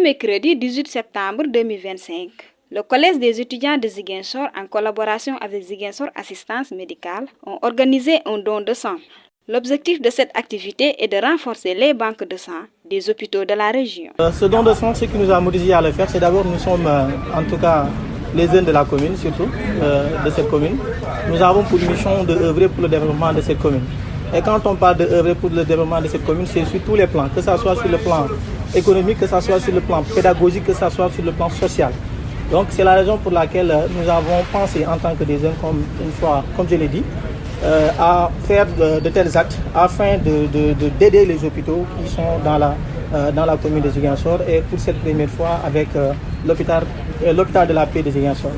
mercredi 18 septembre 2025, le Collège des étudiants de Ziguinchor, en collaboration avec Ziguinchor Assistance Médicale, ont organisé un don de sang. L'objectif de cette activité est de renforcer les banques de sang des hôpitaux de la région. Ce don de sang, ce qui nous a motivés à le faire, c'est d'abord nous sommes, en tout cas, les jeunes de la commune, surtout de cette commune. Nous avons pour mission d'œuvrer pour le développement de cette commune. Et quand on parle d'œuvrer pour le développement de cette commune, c'est sur tous les plans, que ce soit sur le plan économique, que ce soit sur le plan pédagogique, que ce soit sur le plan social. Donc c'est la raison pour laquelle nous avons pensé en tant que des jeunes, comme je l'ai dit, à faire de tels actes afin d'aider les hôpitaux qui sont dans la commune de Ziguinchor et pour cette première fois avec l'hôpital de la paix de Ziguinchor.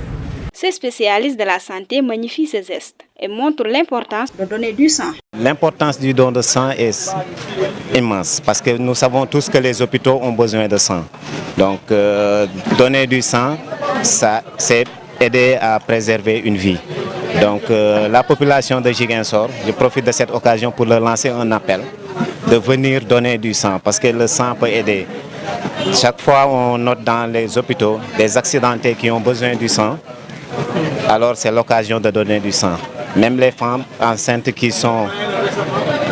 Ces spécialistes de la santé magnifient ces gestes et montrent l'importance de donner du sang. L'importance du don de sang est immense parce que nous savons tous que les hôpitaux ont besoin de sang. Donc donner du sang, c'est aider à préserver une vie. Donc la population de Ziguinchor, je profite de cette occasion pour leur lancer un appel de venir donner du sang parce que le sang peut aider. Chaque fois on note dans les hôpitaux des accidentés qui ont besoin du sang, alors c'est l'occasion de donner du sang. Même les femmes enceintes qui sont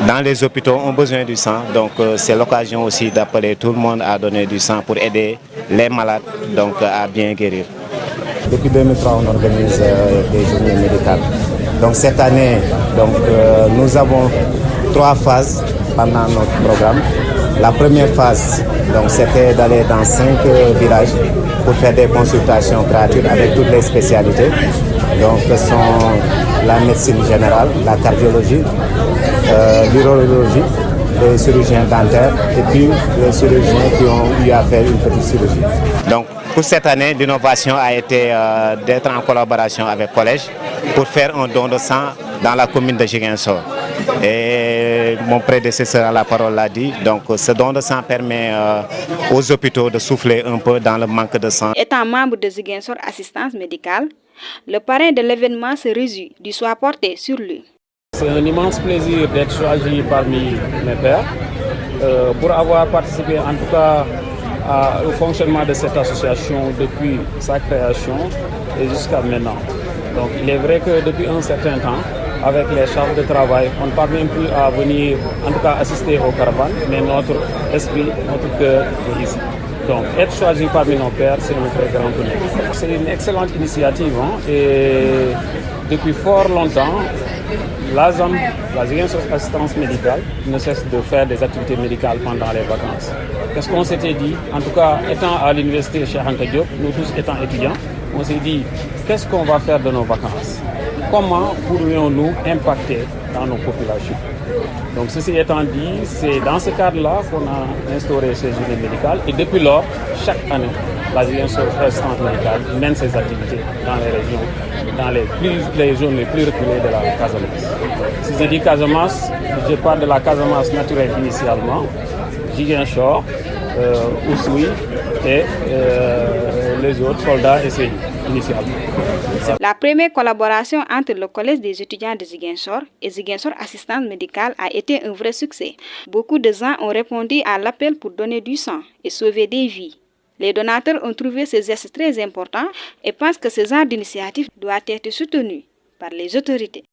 dans les hôpitaux ont besoin du sang, donc c'est l'occasion aussi d'appeler tout le monde à donner du sang pour aider les malades donc, à bien guérir. Depuis 2003, on organise des journées médicales. Donc cette année, nous avons 3 phases pendant notre programme. La première phase, c'était d'aller dans 5 villages pour faire des consultations gratuites avec toutes les spécialités. Donc ce sont la médecine générale, la cardiologie, l'urologie, les chirurgiens dentaires et puis les chirurgiens qui ont eu à faire une petite chirurgie. Donc pour cette année, l'innovation a été d'être en collaboration avec le collège pour faire un don de sang dans la commune de Ziguinchor. Et mon prédécesseur à la parole l'a dit, donc ce don de sang permet aux hôpitaux de souffler un peu dans le manque de sang. Étant membre de Ziguinchor Assistance Médicale, le parrain de l'événement se réjouit du choix porté sur lui. C'est un immense plaisir d'être choisi parmi mes pairs pour avoir participé en tout cas au fonctionnement de cette association depuis sa création et jusqu'à maintenant. Donc il est vrai que depuis un certain temps, avec les charges de travail, on ne parvient plus à venir en tout cas assister aux caravanes, mais notre esprit, notre cœur est ici. Donc être choisi parmi nos pairs, c'est un très grand honneur. C'est une excellente initiative et depuis fort longtemps, la ZAM, la Ziguinchor Assistance Médicale, ne cesse de faire des activités médicales pendant les vacances. Qu'est-ce qu'on s'était dit? En tout cas, étant à l'université Cheikh Anta Diop, nous tous étant étudiants, on s'est dit, qu'est-ce qu'on va faire de nos vacances? Comment pourrions-nous impacter dans nos populations? Donc ceci étant dit, c'est dans ce cadre-là qu'on a instauré ces journées médicales et depuis lors, chaque année, la Ziguinchor Assistance Médicale mène ses activités dans les régions, dans les zones les plus reculées de la Casamance. Si je dis Casamance, je parle de la Casamance naturelle initialement, Ziguinchor, Oussouye et les autres soldats et Sédhiou initialement. La première collaboration entre le Collège des étudiants de Ziguinchor et Ziguinchor Assistance Médicale a été un vrai succès. Beaucoup de gens ont répondu à l'appel pour donner du sang et sauver des vies. Les donateurs ont trouvé ces gestes très importants et pensent que ce genre d'initiative doit être soutenu par les autorités.